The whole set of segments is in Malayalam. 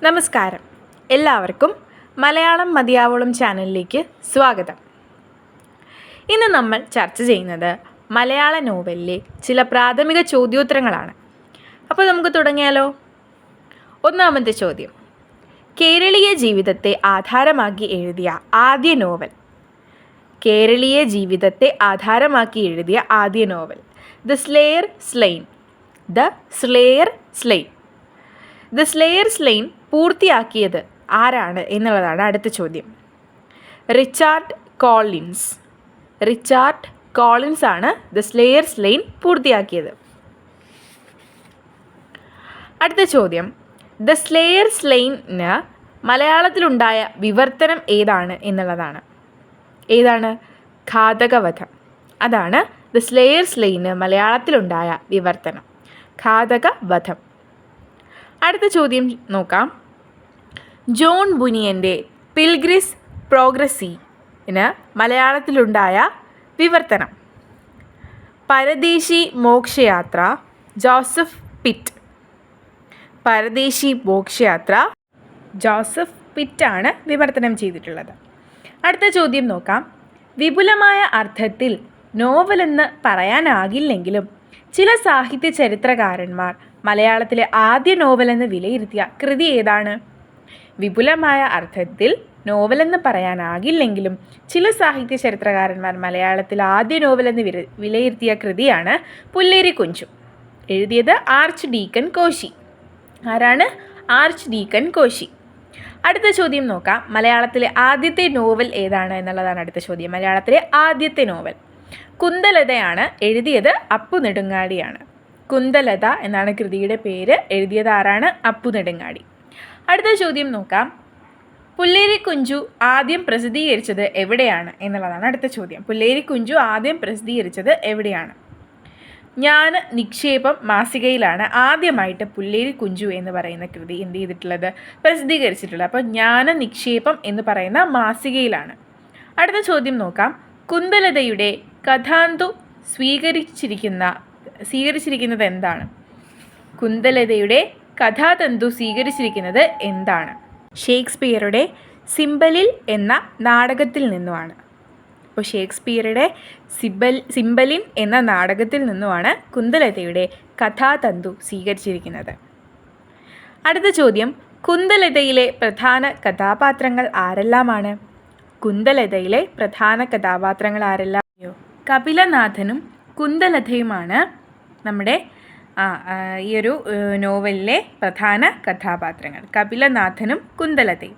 നമസ്കാരം. എല്ലാവർക്കും മലയാളം മതിയാവോളം ചാനലിലേക്ക് സ്വാഗതം. ഇന്ന് നമ്മൾ ചർച്ച ചെയ്യുന്നത് മലയാള നോവലിലെ ചില പ്രാഥമിക ചോദ്യോത്തരങ്ങളാണ്. അപ്പോൾ നമുക്ക് തുടങ്ങിയാലോ? ഒന്നാമത്തെ ചോദ്യം: കേരളീയ ജീവിതത്തെ ആധാരമാക്കി എഴുതിയ ആദ്യ നോവൽ. കേരളീയ ജീവിതത്തെ ആധാരമാക്കി എഴുതിയ ആദ്യ novel the slayer slain. The slayer slain പൂർത്തിയാക്കിയത് ആരാണ് എന്നുള്ളതാണ് അടുത്ത ചോദ്യം. റിച്ചാർഡ് കോളിൻസ് ആണ് ദ സ്ലേയർ സ്ലെയിൻ പൂർത്തിയാക്കിയത്. അടുത്ത ചോദ്യം: ദ സ്ലേയർ സ്ലെയിന് മലയാളത്തിലുണ്ടായ വിവർത്തനം ഏതാണ് എന്നുള്ളതാണ്. ഏതാണ്? ഘാതകവധം. അതാണ് ദ സ്ലേയർ സ്ലെയിന് മലയാളത്തിലുണ്ടായ വിവർത്തനം, ഘാതകവധം. അടുത്ത ചോദ്യം നോക്കാം. ജോൺ ബുനിയൻ്റെ പിൽഗ്രിംസ് പ്രോഗ്രസ്സിന് മലയാളത്തിലുണ്ടായ വിവർത്തനം. പരദേശി മോക്ഷയാത്ര, ജോസഫ് പിറ്റാണ് വിവർത്തനം ചെയ്തിട്ടുള്ളത്. അടുത്ത ചോദ്യം നോക്കാം. വിപുലമായ അർത്ഥത്തിൽ നോവലെന്ന് പറയാനാകില്ലെങ്കിലും ചില സാഹിത്യ ചരിത്രകാരന്മാർ മലയാളത്തിലെ ആദ്യ നോവലെന്ന് വിലയിരുത്തിയ കൃതി ഏതാണ്? വിപുലമായ അർത്ഥത്തിൽ നോവലെന്ന് പറയാനാകില്ലെങ്കിലും ചില സാഹിത്യ ചരിത്രകാരന്മാർ മലയാളത്തിൽ ആദ്യ നോവലെന്ന് വിലയിരുത്തിയ കൃതിയാണ് പുല്ലേരി കുഞ്ചു. എഴുതിയത് ആർച്ച് ഡീക്കൻ കോശി. ആരാണ്? Archdeacon Koshy. അടുത്ത ചോദ്യം നോക്കാം. മലയാളത്തിലെ ആദ്യത്തെ നോവൽ ഏതാണ് എന്നുള്ളതാണ് അടുത്ത ചോദ്യം. മലയാളത്തിലെ ആദ്യത്തെ നോവൽ കുന്തലതയാണ്. എഴുതിയത് അപ്പു നെടുങ്ങാടിയാണ്. കുന്തലത എന്നാണ് കൃതിയുടെ പേര്. എഴുതിയത് ആരാണ്? അപ്പു നെടുങ്ങാടി. അടുത്ത ചോദ്യം നോക്കാം. പുല്ലേരി കുഞ്ചു ആദ്യം പ്രസിദ്ധീകരിച്ചത് എവിടെയാണ് എന്നുള്ളതാണ് അടുത്ത ചോദ്യം. പുല്ലേരി കുഞ്ചു ആദ്യം പ്രസിദ്ധീകരിച്ചത് എവിടെയാണ്? ജ്ഞാന നിക്ഷേപം മാസികയിലാണ് ആദ്യമായിട്ട് പുല്ലേരി കുഞ്ചു എന്ന് പറയുന്ന കൃതി എന്ത് ചെയ്തിട്ടുള്ളത്? പ്രസിദ്ധീകരിച്ചിട്ടുള്ളത്. അപ്പോൾ ജ്ഞാന നിക്ഷേപം എന്ന് പറയുന്ന മാസികയിലാണ്. അടുത്ത ചോദ്യം നോക്കാം. കുന്തലതയുടെ കഥാന്തു സ്വീകരിച്ചിരിക്കുന്നത് എന്താണ്? കുന്തലതയുടെ കഥാതന്തു സ്വീകരിച്ചിരിക്കുന്നത് എന്താണ്? ഷേക്സ്പിയറുടെ സിംബലിൻ എന്ന നാടകത്തിൽ നിന്നുമാണ്. അപ്പോൾ ഷേക്സ്പിയറുടെ സിംബലിൻ എന്ന നാടകത്തിൽ നിന്നുമാണ് കുന്തലതയുടെ കഥാതന്തു സ്വീകരിച്ചിരിക്കുന്നത്. അടുത്ത ചോദ്യം: കുന്തലതയിലെ പ്രധാന കഥാപാത്രങ്ങൾ ആരെല്ലാമാണ്? കുന്തലതയിലെ പ്രധാന കഥാപാത്രങ്ങൾ ആരെല്ലാം? കപിലനാഥനും കുന്തലതയുമാണ് നമ്മുടെ ഈ ഒരു നോവലിലെ പ്രധാന കഥാപാത്രങ്ങൾ. കപിലനാഥനും കുന്തലതയും.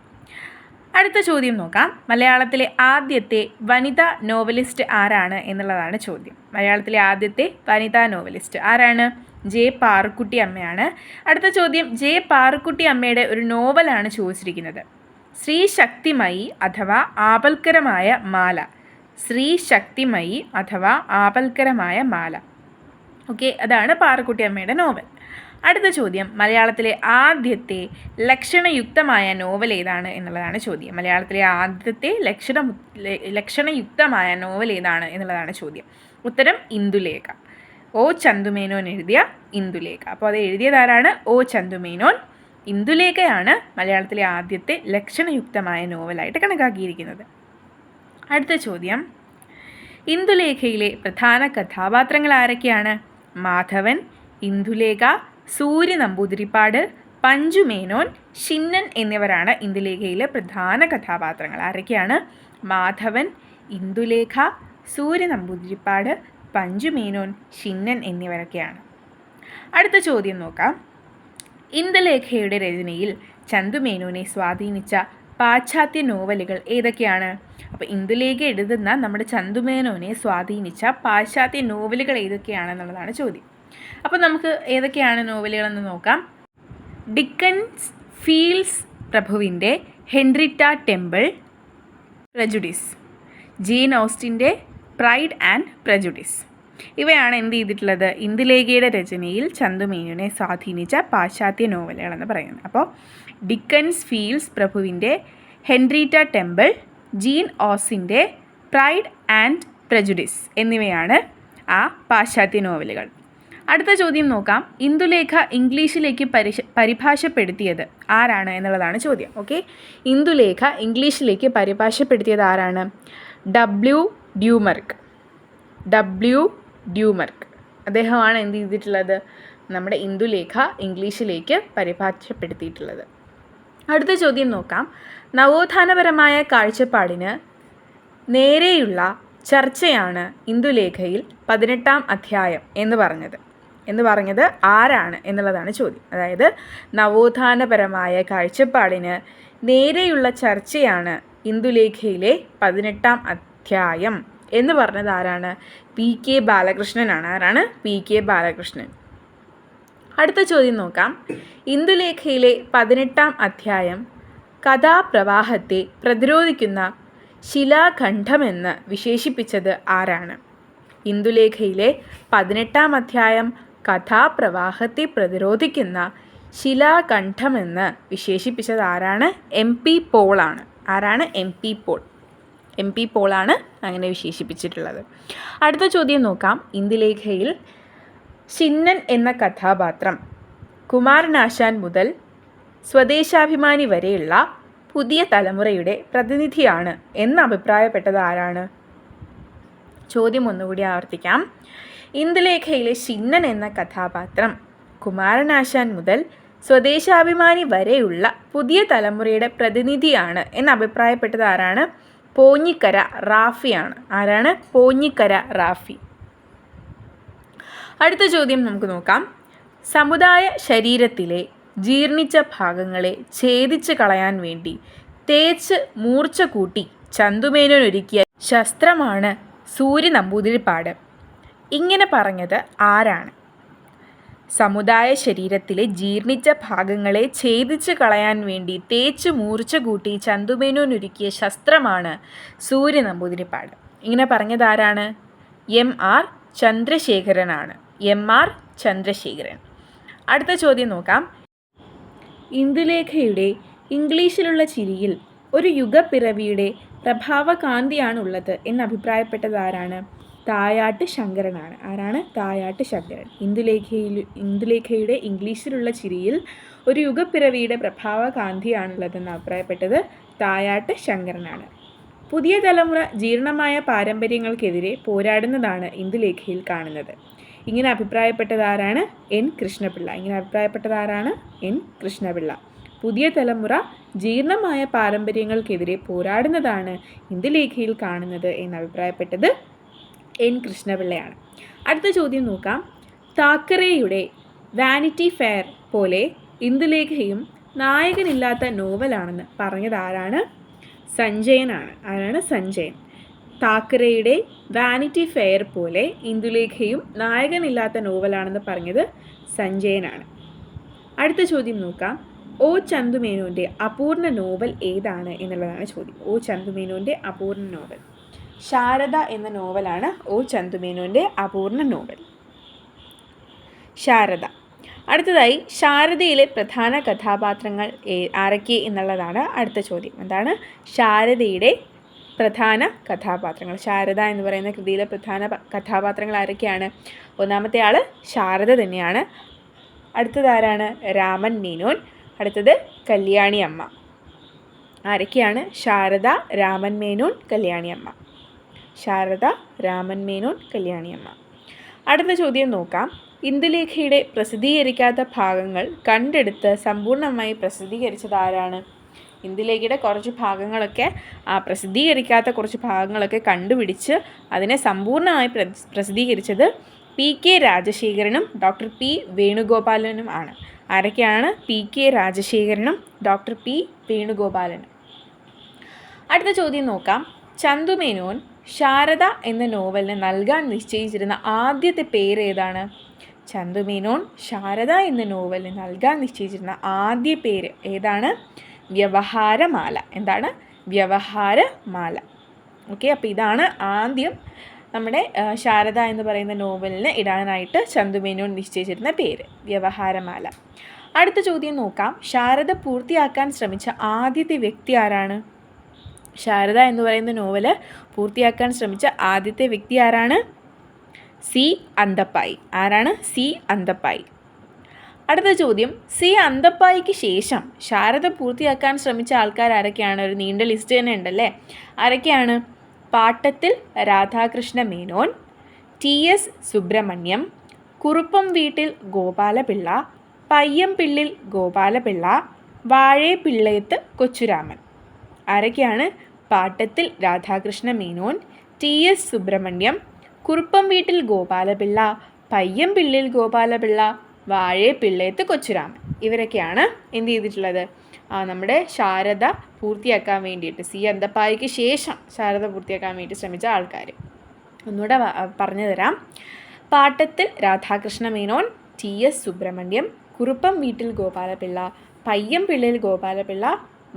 അടുത്ത ചോദ്യം നോക്കാം. മലയാളത്തിലെ ആദ്യത്തെ വനിതാ നോവലിസ്റ്റ് ആരാണ് എന്നുള്ളതാണ് ചോദ്യം. മലയാളത്തിലെ ആദ്യത്തെ വനിതാ നോവലിസ്റ്റ് ആരാണ്? ജെ പാറുക്കുട്ടി അമ്മയാണ്. അടുത്ത ചോദ്യം: ജെ പാറുക്കുട്ടി അമ്മയുടെ ഒരു നോവലാണ് ചോദിച്ചിരിക്കുന്നത്. ശ്രീ ശക്തിമയി അഥവാ ആപൽക്കരമായ മാല. ശ്രീ ശക്തിമയി അഥവാ ആപൽക്കരമായ മാല. ഓക്കെ, അതാണ് പാറുക്കുട്ടി അമ്മയുടെ നോവൽ. അടുത്ത ചോദ്യം: മലയാളത്തിലെ ആദ്യത്തെ ലക്ഷണയുക്തമായ നോവൽ ഏതാണ് എന്നുള്ളതാണ് ചോദ്യം. മലയാളത്തിലെ ആദ്യത്തെ ലക്ഷണയുക്തമായ നോവൽ ഏതാണ് എന്നുള്ളതാണ് ചോദ്യം. ഉത്തരം ഇന്ദുലേഖ. ഒ ചന്തുമേനോൻ എഴുതിയ ഇന്ദുലേഖ. അപ്പോൾ അത് എഴുതിയത് ആരാണ്? ഒ ചന്തുമേനോൻ. ഇന്ദുലേഖയാണ് മലയാളത്തിലെ ആദ്യത്തെ ലക്ഷണയുക്തമായ നോവലായിട്ട് കണക്കാക്കിയിരിക്കുന്നത്. അടുത്ത ചോദ്യം: ഇന്ദുലേഖയിലെ പ്രധാന കഥാപാത്രങ്ങൾ ആരൊക്കെയാണ്? മാധവൻ, ഇന്ദുലേഖ, സൂര്യ നമ്പൂതിരിപ്പാട്, പഞ്ചുമേനോൻ, ഷിന്നൻ എന്നിവരാണ് ഇന്ദുലേഖയിലെ പ്രധാന കഥാപാത്രങ്ങൾ. ആരൊക്കെയാണ്? മാധവൻ, ഇന്ദുലേഖ, സൂര്യ നമ്പൂതിരിപ്പാട്, പഞ്ചുമേനോൻ, ഷിന്നൻ എന്നിവരൊക്കെയാണ്. അടുത്ത ചോദ്യം നോക്കാം. ഇന്ദുലേഖയുടെ രചനയിൽ ചന്തുമേനോനെ സ്വാധീനിച്ച പാശ്ചാത്യ നോവലുകൾ ഏതൊക്കെയാണ്? അപ്പോൾ ഇന്ദുലേഖ എഴുതുന്ന നമ്മുടെ ചന്തുമേനോനെ സ്വാധീനിച്ച പാശ്ചാത്യ നോവലുകൾ ഏതൊക്കെയാണെന്നുള്ളതാണ് ചോദ്യം. അപ്പോൾ നമുക്ക് ഏതൊക്കെയാണ് നോവലുകളെന്ന് നോക്കാം. ഡിക്കൻസ് ഫീൽസ് പ്രഭുവിൻ്റെ ഹെൻറിറ്റ ടെമ്പിൾ പ്രജുഡിസ്, ജെയിൻ ഓസ്റ്റിൻ്റെ പ്രൈഡ് ആൻഡ് പ്രജുഡിസ്. ഇവയാണ് എന്ത് ചെയ്തിട്ടുള്ളത്? ഇന്ദുലേഖയുടെ രചനയിൽ ചന്തുമേനോനെ സ്വാധീനിച്ച പാശ്ചാത്യ നോവലുകളെന്ന് പറയുന്നത്. അപ്പോൾ ഡിക്കൻസ് ഫീൽസ് പ്രഭുവിൻ്റെ ഹെൻറിറ്റ ടെമ്പിൾ, ജീൻ ഓസ്റ്റിൻ്റെ പ്രൈഡ് ആൻഡ് പ്രജുഡിസ് എന്നിവയാണ് ആ പാശ്ചാത്യ നോവലുകൾ. അടുത്ത ചോദ്യം നോക്കാം. ഇന്ദുലേഖ ഇംഗ്ലീഷിലേക്ക് പരിഭാഷപ്പെടുത്തിയത് ആരാണ് എന്നുള്ളതാണ് ചോദ്യം. ഓക്കെ, ഇന്ദുലേഖ ഇംഗ്ലീഷിലേക്ക് പരിഭാഷപ്പെടുത്തിയത് ആരാണ്? ഡബ്ല്യു ഡ്യൂമർക്ക് അദ്ദേഹമാണ് എന്ത് ചെയ്തിട്ടുള്ളത്? നമ്മുടെ ഇന്ദുലേഖ ഇംഗ്ലീഷിലേക്ക് പരിഭാഷപ്പെടുത്തിയിട്ടുള്ളത്. അടുത്ത ചോദ്യം നോക്കാം. നവോത്ഥാനപരമായ കാഴ്ചപ്പാടിന് നേരെയുള്ള ചർച്ചയാണ് ഇന്ദുലേഖയിൽ 18-ാം അധ്യായം എന്ന് പറഞ്ഞത് ആരാണ് എന്നുള്ളതാണ് ചോദ്യം. അതായത് നവോത്ഥാനപരമായ കാഴ്ചപ്പാടിന് നേരെയുള്ള ചർച്ചയാണ് ഇന്ദുലേഖയിലെ 18-ാം അധ്യായം എന്ന് പറഞ്ഞത് ആരാണ്? P.K. ബാലകൃഷ്ണനാണ്. ആരാണ്? P.K. ബാലകൃഷ്ണൻ. അടുത്ത ചോദ്യം നോക്കാം. ഇന്ദുലേഖയിലെ 18-ാം അധ്യായം കഥാപ്രവാഹത്തെ പ്രതിരോധിക്കുന്ന ശിലാഖണ്ഡമെന്ന് വിശേഷിപ്പിച്ചത് ആരാണ്? ഇന്ദുലേഖയിലെ 18-ാം അധ്യായം കഥാപ്രവാഹത്തെ പ്രതിരോധിക്കുന്ന ശിലാഖണ്ഡമെന്ന് വിശേഷിപ്പിച്ചത് ആരാണ്? MP പോളാണ്. ആരാണ്? MP പോളാണ് അങ്ങനെ വിശേഷിപ്പിച്ചിട്ടുള്ളത്. അടുത്ത ചോദ്യം നോക്കാം. ഇന്ദുലേഖയിൽ ചിന്നൻ എന്ന കഥാപാത്രം കുമാരനാശാൻ മുതൽ സ്വദേശാഭിമാനി വരെയുള്ള പുതിയ തലമുറയുടെ പ്രതിനിധിയാണ് എന്ന് അഭിപ്രായപ്പെട്ടത് ആരാണ്? ചോദ്യം ഒന്നുകൂടി ആവർത്തിക്കാം. ഇന്ദുലേഖയിലെ ചിന്നൻ എന്ന കഥാപാത്രം കുമാരനാശാൻ മുതൽ സ്വദേശാഭിമാനി വരെയുള്ള പുതിയ തലമുറയുടെ പ്രതിനിധിയാണ് എന്ന് അഭിപ്രായപ്പെട്ടത് ആരാണ്? പോഞ്ഞിക്കര റാഫിയാണ്. ആരാണ്? പോഞ്ഞിക്കര റാഫി. അടുത്ത ചോദ്യം നമുക്ക് നോക്കാം. സമുദായ ശരീരത്തിലെ ജീർണിച്ച ഭാഗങ്ങളെ ഛേദിച്ച് കളയാൻ വേണ്ടി തേച്ച് മൂർച്ച കൂട്ടി ചന്തുമേനോൻ ഒരുക്കിയ ശസ്ത്രമാണ് സൂര്യ നമ്പൂതിരിപ്പാട്. ഇങ്ങനെ പറഞ്ഞത് ആരാണ്? സമുദായ ശരീരത്തിലെ ജീർണിച്ച ഭാഗങ്ങളെ ഛേദിച്ച് കളയാൻ വേണ്ടി തേച്ച് മൂർച്ച കൂട്ടി ചന്തുമേനോൻ ഒരുക്കിയ ശസ്ത്രമാണ് സൂര്യ നമ്പൂതിരിപ്പാട്. ഇങ്ങനെ പറഞ്ഞത് ആരാണ്? M.R. ചന്ദ്രശേഖരനാണ്. M.R. ചന്ദ്രശേഖരൻ. അടുത്ത ചോദ്യം നോക്കാം. ഇന്ദുലേഖയുടെ ഇംഗ്ലീഷിലുള്ള ചിരിയിൽ ഒരു യുഗപ്പിറവിയുടെ പ്രഭാവകാന്തിയാണുള്ളത് എന്ന് അഭിപ്രായപ്പെട്ടത് ആരാണ്? തായാട്ട് ശങ്കരനാണ്. ആരാണ്? തായാട്ട് ശങ്കരൻ. ഇന്ദുലേഖയുടെ ഇംഗ്ലീഷിലുള്ള ചിരിയിൽ ഒരു യുഗപ്പിറവിയുടെ പ്രഭാവകാന്തിയാണുള്ളതെന്ന് അഭിപ്രായപ്പെട്ടത് തായാട്ട് ശങ്കരനാണ്. പുതിയ തലമുറ ജീർണമായ പാരമ്പര്യങ്ങൾക്കെതിരെ പോരാടുന്നതാണ് ഇന്ദുലേഖയിൽ കാണുന്നത്. ഇങ്ങനെ അഭിപ്രായപ്പെട്ടത് ആരാണ്? N. കൃഷ്ണപിള്ള. N. കൃഷ്ണപിള്ള. പുതിയ തലമുറ ജീർണമായ പാരമ്പര്യങ്ങൾക്കെതിരെ പോരാടുന്നതാണ് ഇന്ദുലേഖയിൽ കാണുന്നത് എന്ന് അഭിപ്രായപ്പെട്ടത് N. കൃഷ്ണപിള്ളയാണ്. അടുത്ത ചോദ്യം നോക്കാം. താക്കറെയുടെ വാനിറ്റി ഫെയർ പോലെ ഇന്ദുലേഖയും നായകനില്ലാത്ത നോവലാണെന്ന് പറഞ്ഞത് ആരാണ്? സഞ്ജയനാണ്. ആരാണ്? സഞ്ജയൻ. താക്കറെയുടെ വാനിറ്റി ഫെയർ പോലെ ഇന്ദുലേഖയും നായകനില്ലാത്ത നോവലാണെന്ന് പറഞ്ഞത് സഞ്ജയനാണ്. അടുത്ത ചോദ്യം നോക്കാം. O. ചന്തുമേനോൻ്റെ അപൂർണ നോവൽ ഏതാണ് എന്നുള്ളതാണ് ചോദ്യം. O. ചന്തുമേനോൻ്റെ അപൂർണ നോവൽ ശാരദ എന്ന നോവലാണ് O. ചന്തുമേനോൻ്റെ അപൂർണ നോവൽ. ശാരദ. അടുത്തതായി ശാരദയിലെ പ്രധാന കഥാപാത്രങ്ങൾ ആരൊക്കെ എന്നുള്ളതാണ് അടുത്ത ചോദ്യം. എന്താണ് ശാരദയുടെ പ്രധാന കഥാപാത്രങ്ങൾ? ശാരദ എന്ന് പറയുന്ന കൃതിയിലെ പ്രധാന കഥാപാത്രങ്ങൾ ആരൊക്കെയാണ്? ഒന്നാമത്തെ ആൾ ശാരദ തന്നെയാണ്. അടുത്തത് ആരാണ്? രാമൻ മേനോൻ. അടുത്തത് കല്യാണി അമ്മ. ആരൊക്കെയാണ്? ശാരദ, രാമൻ മേനോൻ, കല്യാണി അമ്മ. ശാരദ, രാമൻ മേനോൻ, കല്യാണി അമ്മ. അടുത്ത ചോദ്യം നോക്കാം. ഇന്ദുലേഖയുടെ പ്രസിദ്ധീകരിക്കാത്ത ഭാഗങ്ങൾ കണ്ടെടുത്ത് സമ്പൂർണ്ണമായി പ്രസിദ്ധീകരിച്ചത് ആരാണ്? ഇന്ദുലേഖയുടെ കുറച്ച് ഭാഗങ്ങളൊക്കെ പ്രസിദ്ധീകരിക്കാത്ത കുറച്ച് ഭാഗങ്ങളൊക്കെ കണ്ടുപിടിച്ച് അതിനെ സമ്പൂർണ്ണമായി പ്രസിദ്ധീകരിച്ചത് P.K. രാജശേഖരനും ഡോക്ടർ P. വേണുഗോപാലനും ആണ്. ആരൊക്കെയാണ്? P.K. രാജശേഖരനും ഡോക്ടർ P. വേണുഗോപാലനും. അടുത്ത ചോദ്യം നോക്കാം. ചന്തുമേനോൻ ശാരദ എന്ന നോവലിന് നൽകാൻ നിശ്ചയിച്ചിരുന്ന ആദ്യത്തെ പേര് ഏതാണ്? ചന്തുമേനോൻ ശാരദ എന്ന നോവലിന് നൽകാൻ നിശ്ചയിച്ചിരുന്ന ആദ്യ പേര് ഏതാണ്? വ്യവഹാരമാല. എന്താണ്? വ്യവഹാരമാല. ഓക്കെ, അപ്പോൾ ഇതാണ് ആദ്യം നമ്മുടെ ശാരദ എന്ന് പറയുന്ന നോവലിന് ഇടാനായിട്ട് ചന്തുമേനോൻ നിശ്ചയിച്ചിരുന്ന പേര്, വ്യവഹാരമാല. അടുത്ത ചോദ്യം നോക്കാം. ശാരദ പൂർത്തിയാക്കാൻ ശ്രമിച്ച ആദ്യത്തെ വ്യക്തി ആരാണ്? ശാരദ എന്ന് പറയുന്ന നോവല് പൂർത്തിയാക്കാൻ ശ്രമിച്ച ആദ്യത്തെ വ്യക്തി ആരാണ്? സി അന്തപ്പായി. ആരാണ്? സി അന്തപ്പായി. അടുത്ത ചോദ്യം, സി അന്തപ്പായിക്ക് ശേഷം ശാരദ പൂർത്തിയാക്കാൻ ശ്രമിച്ച ആൾക്കാർ ആരൊക്കെയാണ്? ഒരു നീണ്ട ലിസ്റ്റ് തന്നെ ഉണ്ടല്ലേ. ആരൊക്കെയാണ്? പാട്ടത്തിൽ രാധാകൃഷ്ണ മേനോൻ, ടി എസ് സുബ്രഹ്മണ്യം, കുറുപ്പം വീട്ടിൽ ഗോപാലപിള്ള, പയ്യംപിള്ളിൽ ഗോപാലപിള്ള, വാഴേപ്പിള്ളയത്ത് കൊച്ചുരാമൻ. ആരൊക്കെയാണ്? പാട്ടത്തിൽ രാധാകൃഷ്ണ മേനോൻ, ടി എസ് സുബ്രഹ്മണ്യം, കുറുപ്പം വീട്ടിൽ ഗോപാലപിള്ള, പയ്യംപിള്ളിൽ ഗോപാലപിള്ള, വാഴേപ്പിള്ളയത്ത് കൊച്ചുരാമൻ. ഇവരൊക്കെയാണ് എന്ത് ചെയ്തിട്ടുള്ളത്? നമ്മുടെ ശാരദ പൂർത്തിയാക്കാൻ വേണ്ടിയിട്ട്, സി അന്തപ്പായിക്ക് ശേഷം ശാരദ പൂർത്തിയാക്കാൻ വേണ്ടി ശ്രമിച്ച ആൾക്കാർ. ഒന്നുകൂടെ പറഞ്ഞു തരാം. പാട്ടത്തിൽ രാധാകൃഷ്ണ മേനോൻ, ടി എസ് സുബ്രഹ്മണ്യം, കുറുപ്പം വീട്ടിൽ ഗോപാലപിള്ള, പയ്യംപിള്ളിൽ ഗോപാലപിള്ള,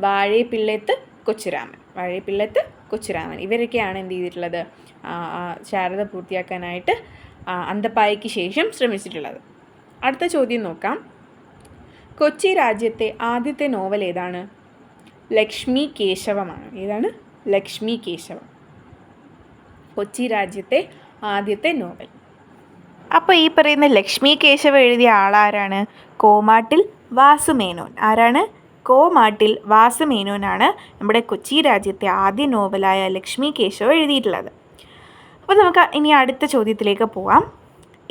വാഴേപ്പിള്ളയത്ത് കൊച്ചുരാമൻ. ഇവരൊക്കെയാണ് എന്ത് ചെയ്തിട്ടുള്ളത്? ശാരദ പൂർത്തിയാക്കാനായിട്ട് അന്തപ്പായിക്ക് ശേഷം ശ്രമിച്ചിട്ടുള്ളത്. അടുത്ത ചോദ്യം നോക്കാം. കൊച്ചി രാജ്യത്തെ ആദ്യത്തെ നോവൽ ഏതാണ്? ലക്ഷ്മി കേശവമാണ്. ഏതാണ്? ലക്ഷ്മി കേശവം. കൊച്ചി രാജ്യത്തെ ആദ്യത്തെ നോവൽ. അപ്പോൾ ഈ പറയുന്ന ലക്ഷ്മി കേശവം എഴുതിയ ആളാരാണ്? കോമാട്ടിൽ വാസുമേനോൻ. ആരാണ്? കോമാട്ടിൽ വാസുമേനോനാണ് നമ്മുടെ കൊച്ചി രാജ്യത്തെ ആദ്യ നോവലായ ലക്ഷ്മി കേശവം എഴുതിയിട്ടുള്ളത്. അപ്പോൾ നമുക്ക് ഇനി അടുത്ത ചോദ്യത്തിലേക്ക് പോവാം.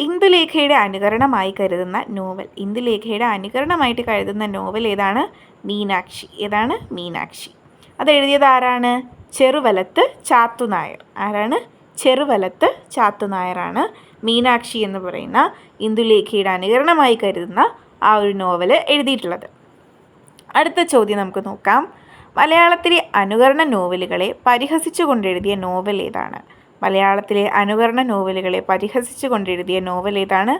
ഇന്ദുലേഖയുടെ അനുകരണമായി കരുതുന്ന നോവൽ. ഇന്ദുലേഖയുടെ അനുകരണമായിട്ട് കരുതുന്ന നോവൽ ഏതാണ്? മീനാക്ഷി. ഏതാണ്? മീനാക്ഷി. അത് എഴുതിയത് ആരാണ്? ചെറുവലത്ത് ചാത്തുനായർ. ആരാണ്? ചെറുവലത്ത് ചാത്തുനായരാണ് മീനാക്ഷി എന്ന് പറയുന്ന ഇന്ദുലേഖയുടെ അനുകരണമായി കരുതുന്ന ആ ഒരു നോവൽ എഴുതിയിട്ടുള്ളത്. അടുത്ത ചോദ്യം നമുക്ക് നോക്കാം. മലയാളത്തിലെ അനുകരണ നോവലുകളെ പരിഹസിച്ചു കൊണ്ടെഴുതിയ നോവൽ ഏതാണ്? മലയാളത്തിലെ അനുകരണ നോവലുകളെ പരിഹസിച്ചു കൊണ്ടെഴുതിയ നോവൽ ഏതാണ്?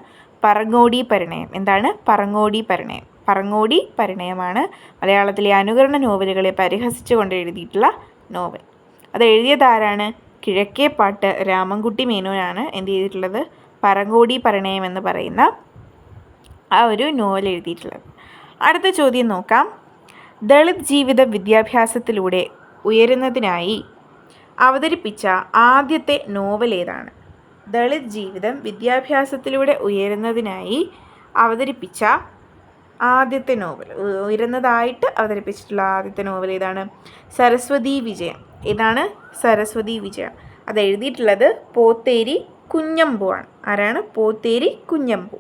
പറങ്ങോടി പരിണയം. എന്താണ്? പറങ്ങോടി പരിണയം. പറങ്ങോടി പരിണയമാണ് മലയാളത്തിലെ അനുകരണ നോവലുകളെ പരിഹസിച്ചു കൊണ്ടെഴുതിയിട്ടുള്ള നോവൽ. അത് എഴുതിയതാരാണ്? കിഴക്കേപ്പാട്ട് രാമൻകുട്ടി മേനോനാണ് എന്ത് ചെയ്തിട്ടുള്ളത്? പറങ്ങോടി പരിണയം എന്ന് പറയുന്ന ആ ഒരു നോവൽ എഴുതിയിട്ടുള്ളത്. അടുത്ത ചോദ്യം നോക്കാം. ദളിത് ജീവിത വിദ്യാഭ്യാസത്തിലൂടെ ഉയരുന്നതിനായി അവതരിപ്പിച്ച ആദ്യത്തെ നോവൽ ഏതാണ്? ദളിത് ജീവിതം വിദ്യാഭ്യാസത്തിലൂടെ ഉയരുന്നതിനായി അവതരിപ്പിച്ച ആദ്യത്തെ നോവൽ, ഉയരുന്നതായിട്ട് അവതരിപ്പിച്ചിട്ടുള്ള ആദ്യത്തെ നോവൽ ഏതാണ്? സരസ്വതി വിജയം. ഏതാണ്? സരസ്വതി വിജയം. അത് എഴുതിയിട്ടുള്ളത് പോത്തേരി കുഞ്ഞമ്പു ആണ്. ആരാണ്? പോത്തേരി കുഞ്ഞമ്പു.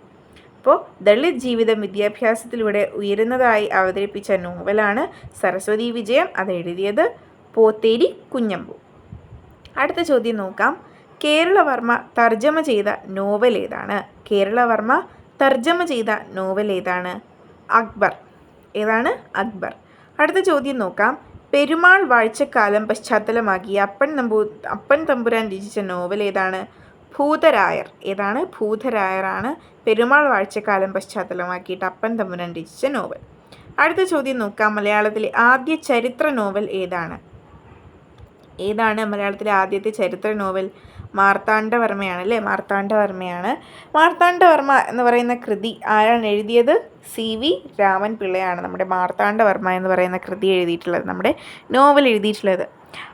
അപ്പോൾ ദളിത് ജീവിതം വിദ്യാഭ്യാസത്തിലൂടെ ഉയരുന്നതായി അവതരിപ്പിച്ച നോവലാണ് സരസ്വതി വിജയം. അത് എഴുതിയത് പോത്തേരി കുഞ്ഞമ്പു. അടുത്ത ചോദ്യം നോക്കാം. കേരളവർമ്മ തർജ്ജമ ചെയ്ത നോവൽ ഏതാണ്? കേരളവർമ്മ തർജ്ജമ ചെയ്ത നോവൽ ഏതാണ്? അക്ബർ. ഏതാണ്? അക്ബർ. അടുത്ത ചോദ്യം നോക്കാം. പെരുമാൾ വാഴ്ചക്കാലം പശ്ചാത്തലമാക്കി അപ്പൻ തമ്പുരാൻ രചിച്ച നോവൽ ഏതാണ്? ഭൂതരായർ. ഏതാണ്? ഭൂതരായറാണ് പെരുമാൾ വാഴ്ചക്കാലം പശ്ചാത്തലമാക്കിയിട്ട് അപ്പൻ തമ്പുരാൻ രചിച്ച നോവൽ. അടുത്ത ചോദ്യം നോക്കാം. മലയാളത്തിലെ ആദ്യ ചരിത്ര നോവൽ ഏതാണ്? ഏതാണ് മലയാളത്തിലെ ആദ്യത്തെ ചരിത്ര നോവൽ? മാർത്താണ്ഡവർമ്മയാണ് അല്ലേ? മാർത്താണ്ഡവർമ്മയാണ്. മാർത്താണ്ഡവർമ്മ എന്ന് പറയുന്ന കൃതി ആരാണ് എഴുതിയത്? CV രാമൻ പിള്ളയാണ് നമ്മുടെ മാർത്താണ്ഡവർമ്മ എന്ന് പറയുന്ന കൃതി എഴുതിയിട്ടുള്ളത്, നമ്മുടെ നോവൽ എഴുതിയിട്ടുള്ളത്.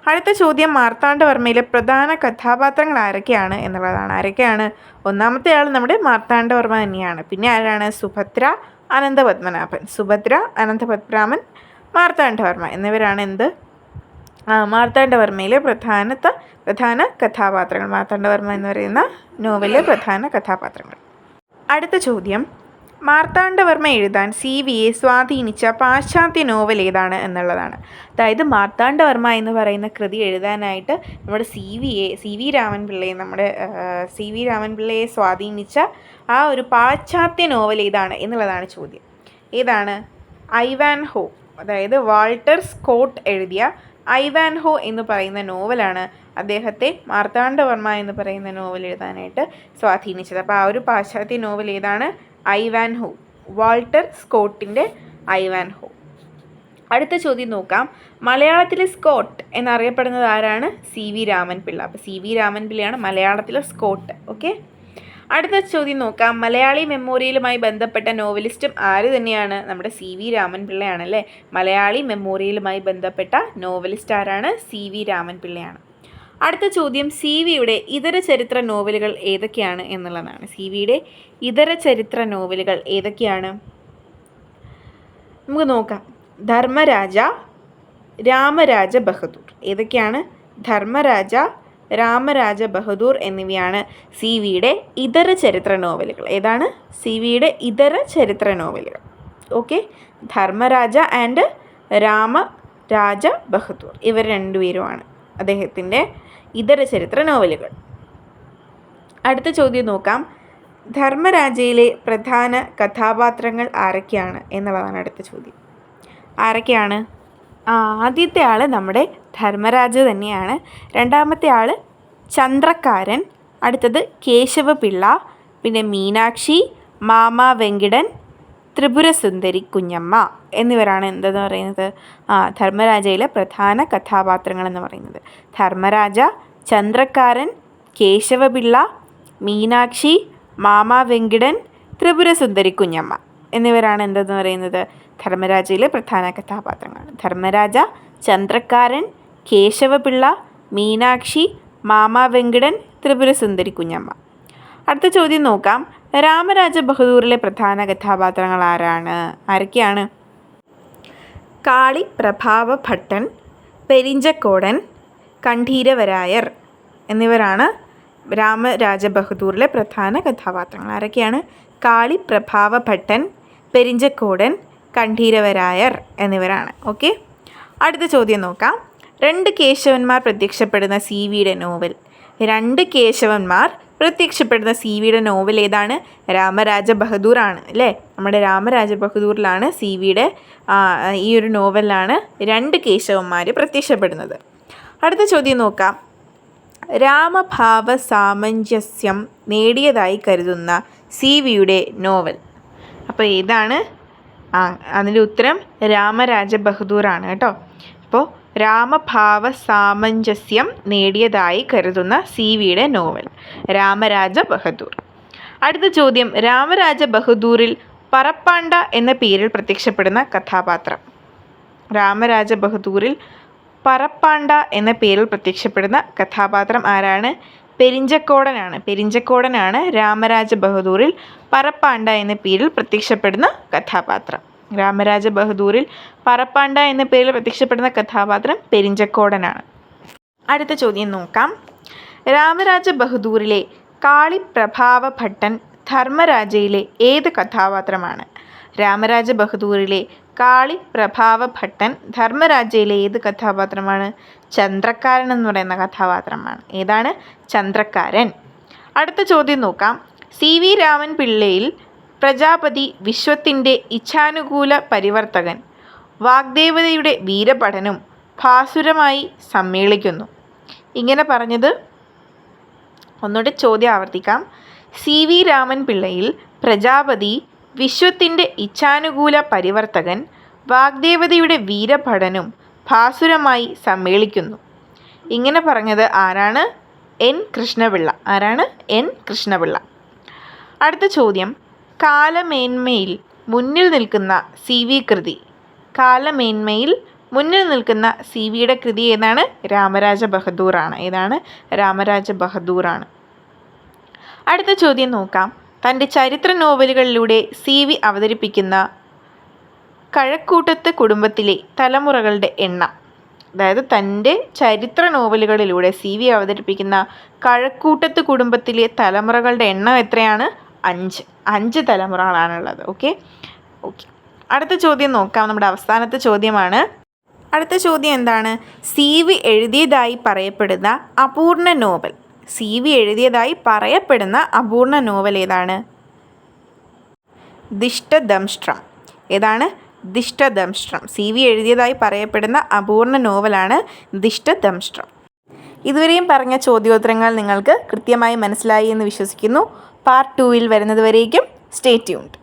അടുത്ത ചോദ്യം, മാർത്താണ്ഡവർമ്മയിലെ പ്രധാന കഥാപാത്രങ്ങൾ ആരൊക്കെയാണ് എന്നുള്ളതാണ്. ആരൊക്കെയാണ്? ഒന്നാമത്തെ ആൾ നമ്മുടെ മാർത്താണ്ഡവർമ്മ തന്നെയാണ്. പിന്നെ ആരാണ്? സുഭദ്ര, അനന്തപത്മനാഭൻ. സുഭദ്ര, അനന്തപത്മനാഭൻ, മാർത്താണ്ഡവർമ്മ എന്നിവരാണ് എന്ത്? മാർത്താണ്ഡവർമ്മയിലെ പ്രധാന കഥാപാത്രങ്ങൾ. മാർത്താണ്ഡവർമ്മ എന്ന് പറയുന്ന നോവലിലെ പ്രധാന കഥാപാത്രങ്ങൾ. അടുത്ത ചോദ്യം, മാർത്താണ്ഡവർമ്മ എഴുതാൻ CV-യെ സ്വാധീനിച്ച പാശ്ചാത്യ നോവൽ ഏതാണ് എന്നുള്ളതാണ്. അതായത് മാർത്താണ്ഡവർമ്മ എന്ന് പറയുന്ന കൃതി എഴുതാനായിട്ട് നമ്മുടെ CV രാമൻപിള്ളയെ സ്വാധീനിച്ച ആ ഒരു പാശ്ചാത്യ നോവൽ ഏതാണ് എന്നുള്ളതാണ് ചോദ്യം. ഏതാണ്? ഐവാൻഹോ, അതായത് വാൾട്ടർ സ്കോട്ട് എഴുതിയ ഐവാൻഹോ എന്ന് പറയുന്ന നോവലാണ് അദ്ദേഹത്തെ മാർത്താണ്ഡവർമ്മ എന്ന് പറയുന്ന നോവൽ എഴുതാനായിട്ട് സ്വാധീനിച്ചത്. അപ്പോൾ ആ ഒരു പാശ്ചാത്യ നോവൽ ഏതാണ്? ഐവാൻഹോ, വാൾട്ടർ സ്കോട്ടിൻ്റെ ഐവാൻഹോ. അടുത്ത ചോദ്യം നോക്കാം. മലയാളത്തിലെ സ്കോട്ട് എന്നറിയപ്പെടുന്നത് ആരാണ്? CV രാമൻപിള്ള. അപ്പോൾ CV രാമൻപിള്ളയാണ് മലയാളത്തിലെ സ്കോട്ട്. ഓക്കെ. അടുത്ത ചോദ്യം നോക്കാം. മലയാളി മെമ്മോറിയലുമായി ബന്ധപ്പെട്ട നോവലിസ്റ്റും ആര് തന്നെയാണ്? നമ്മുടെ CV രാമൻപിള്ളയാണല്ലേ. മലയാളി മെമ്മോറിയലുമായി ബന്ധപ്പെട്ട നോവലിസ്റ്റ് ആരാണ്? CV രാമൻപിള്ളയാണ്. അടുത്ത ചോദ്യം സി വിയുടെ ഇതര ചരിത്ര നോവലുകൾ ഏതൊക്കെയാണ് എന്നുള്ളതാണ്. സി വിയുടെ ഇതര ചരിത്ര നോവലുകൾ ഏതൊക്കെയാണ് നമുക്ക് നോക്കാം. ധർമ്മരാജ, രാമരാജ ബഹദൂർ. ഏതൊക്കെയാണ്? ധർമ്മരാജ, രാമരാജ ബഹദൂർ എന്നിവയാണ് സി വിയുടെ ഇതര ചരിത്ര നോവലുകൾ. ഏതാണ്? സി വിയുടെ ഇതര ചരിത്ര നോവലുകൾ. ഓക്കെ, ധർമ്മരാജ ആൻഡ് രാമരാജ ബഹദൂർ ഇവർ രണ്ടുപേരുമാണ് അദ്ദേഹത്തിൻ്റെ ഇതര ചരിത്ര നോവലുകൾ. അടുത്ത ചോദ്യം നോക്കാം. ധർമ്മരാജയിലെ പ്രധാന കഥാപാത്രങ്ങൾ ആരൊക്കെയാണ് എന്നുള്ളതാണ് അടുത്ത ചോദ്യം. ആരൊക്കെയാണ്? ആദ്യത്തെ ആൾ നമ്മുടെ ധർമ്മരാജ തന്നെയാണ്. രണ്ടാമത്തെ ആൾ ചന്ദ്രക്കാരൻ, അടുത്തത് കേശവപിള്ള, പിന്നെ മീനാക്ഷി, മാമ വെങ്കിടൻ, ത്രിപുരസുന്ദരി കുഞ്ഞമ്മ എന്നിവരാണ് എന്തെന്ന് പറയുന്നത് ധർമ്മരാജയിലെ പ്രധാന കഥാപാത്രങ്ങൾ എന്ന് പറയുന്നത്. ധർമ്മരാജ, ചന്ദ്രക്കാരൻ, കേശവപിള്ള, മീനാക്ഷി, മാമ വെങ്കിടൻ, ത്രിപുരസുന്ദരി കുഞ്ഞമ്മ എന്നിവരാണ് എന്തെന്ന് പറയുന്നത് ധർമ്മരാജയിലെ പ്രധാന കഥാപാത്രങ്ങൾ. ധർമ്മരാജ, ചന്ദ്രക്കാരൻ, കേശവപിള്ള, മീനാക്ഷി, മാമ വെങ്കിടൻ, ത്രിപുരസുന്ദരി കുഞ്ഞമ്മ. അടുത്ത ചോദ്യം നോക്കാം. രാമരാജ ബഹദൂറിലെ പ്രധാന കഥാപാത്രങ്ങൾ ആരൊക്കെയാണ്? കാളി പ്രഭാവ ഭട്ടൻ, പെരിഞ്ചക്കോടൻ, കണ്ഠീരവരായർ എന്നിവരാണ് രാമരാജ ബഹദൂറിലെ പ്രധാന കഥാപാത്രങ്ങൾ. ആരൊക്കെയാണ്? കാളി പ്രഭാവ ഭട്ടൻ, പെരിഞ്ചക്കോടൻ, കണ്ഠീരവരായർ എന്നിവരാണ്. ഓക്കെ, അടുത്ത ചോദ്യം നോക്കാം. 2 കേശവന്മാർ പ്രത്യക്ഷപ്പെടുന്ന സി വിയുടെ നോവൽ. 2 കേശവന്മാർ പ്രത്യക്ഷപ്പെടുന്ന സി വിയുടെ നോവൽ ഏതാണ്? രാമരാജ ബഹദൂർ ആണ് അല്ലേ? നമ്മുടെ രാമരാജ ബഹദൂറിലാണ് സി വിയുടെ ഈ ഒരു നോവലിലാണ് 2 കേശവന്മാർ പ്രത്യക്ഷപ്പെടുന്നത്. അടുത്ത ചോദ്യം നോക്കാം. രാമഭാവ സാമഞ്ജസ്യം നേടിയതായി കരുതുന്ന സി വിയുടെ നോവൽ. അപ്പോൾ ഏതാണ്? അതിൻ്റെ ഉത്തരം രാമരാജ ബഹദൂർ ആണ് കേട്ടോ. അപ്പോൾ രാമഭാവ സാമഞ്ജസ്യം നേടിയതായി കരുതുന്ന സി വിയുടെ നോവൽ രാമരാജ ബഹദൂർ. അടുത്ത ചോദ്യം. രാമരാജ ബഹദൂറിൽ പറപ്പാണ്ട എന്ന പേരിൽ പ്രത്യക്ഷപ്പെടുന്ന കഥാപാത്രം. രാമരാജ ബഹദൂറിൽ പറപ്പാണ്ട എന്ന പേരിൽ പ്രത്യക്ഷപ്പെടുന്ന കഥാപാത്രം ആരാണ്? പെരിഞ്ചക്കോടനാണ്. പെരിഞ്ചക്കോടനാണ് രാമരാജ ബഹദൂറിൽ പറപ്പാണ്ട എന്ന പേരിൽ പ്രത്യക്ഷപ്പെടുന്ന കഥാപാത്രം. രാമരാജ ബഹദൂറിൽ പറപ്പാണ്ട എന്ന പേരിൽ പ്രത്യക്ഷപ്പെടുന്ന കഥാപാത്രം പെരിഞ്ചക്കോടനാണ്. അടുത്ത ചോദ്യം നോക്കാം. രാമരാജ ബഹദൂറിലെ കാളി പ്രഭാവ ഭട്ടൻ ധർമ്മരാജയിലെ ഏത് കഥാപാത്രമാണ്? രാമരാജ ബഹദൂറിലെ കാളി പ്രഭാവ ഭട്ടൻ ധർമ്മരാജയിലെ ഏത് കഥാപാത്രമാണ്? ചന്ദ്രക്കാരൻ എന്ന് പറയുന്ന കഥാപാത്രമാണ്. ഏതാണ്? ചന്ദ്രക്കാരൻ. അടുത്ത ചോദ്യം നോക്കാം. സി വി രാമൻ പിള്ളയിൽ പ്രജാപതി വിശ്വത്തിൻ്റെ ഇച്ഛാനുകൂല പരിവർത്തകൻ വാഗ്ദേവതയുടെ വീരപഠനം ഭാസുരമായി സമ്മേളിക്കുന്നു. ഇങ്ങനെ പറഞ്ഞത് ഒന്നുകൂടെ ചോദ്യം ആവർത്തിക്കാം. സി വി രാമൻ പിള്ളയിൽ പ്രജാപതി വിശ്വത്തിൻ്റെ ഇച്ഛാനുകൂല പരിവർത്തകൻ വാഗ്ദേവതയുടെ വീരപഠനം ഭാസുരമായി സമ്മേളിക്കുന്നു. ഇങ്ങനെ പറഞ്ഞത് ആരാണ്? എൻ കൃഷ്ണപിള്ള. ആരാണ്? എൻ കൃഷ്ണപിള്ള. അടുത്ത ചോദ്യം. കാലമേന്മയിൽ മുന്നിൽ നിൽക്കുന്ന സി വി കൃതി. കാലമേന്മയിൽ മുന്നിൽ നിൽക്കുന്ന സി വിയുടെ കൃതി ഏതാണ്? രാമരാജ ബഹദൂർ ആണ്. ഏതാണ്? രാമരാജ ബഹദൂർ ആണ്. അടുത്ത ചോദ്യം നോക്കാം. തൻ്റെ ചരിത്ര നോവലുകളിലൂടെ സി വി അവതരിപ്പിക്കുന്ന കഴക്കൂട്ടത്ത് കുടുംബത്തിലെ തലമുറകളുടെ എണ്ണം. അതായത് തൻ്റെ ചരിത്ര നോവലുകളിലൂടെ സി വി അവതരിപ്പിക്കുന്ന കഴക്കൂട്ടത്ത് കുടുംബത്തിലെ തലമുറകളുടെ എണ്ണം എത്രയാണ്? 5 തലമുറകളാണുള്ളത്. ഓക്കെ. അടുത്ത ചോദ്യം നോക്കാം. നമ്മുടെ അവസാനത്തെ ചോദ്യമാണ്. അടുത്ത ചോദ്യം എന്താണ്? സി വി എഴുതിയതായി പറയപ്പെടുന്ന അപൂർണ നോവൽ. സി വി എഴുതിയതായി പറയപ്പെടുന്ന അപൂർണ നോവൽ ഏതാണ്? ദിഷ്ടദംഷ്ട്രം. ഏതാണ്? ദിഷ്ടദംഷ്ട്രം. സി വി എഴുതിയതായി പറയപ്പെടുന്ന അപൂർണ നോവലാണ് ദിഷ്ടദംഷ്ട്രം. ഇതുവരെയും പറഞ്ഞ ചോദ്യോത്തരങ്ങൾ നിങ്ങൾക്ക് കൃത്യമായി മനസ്സിലായി എന്ന് വിശ്വസിക്കുന്നു. പാർട്ട് 2 വരുന്നത് വരേക്കും സ്റ്റേ ട്യൂൺഡ്.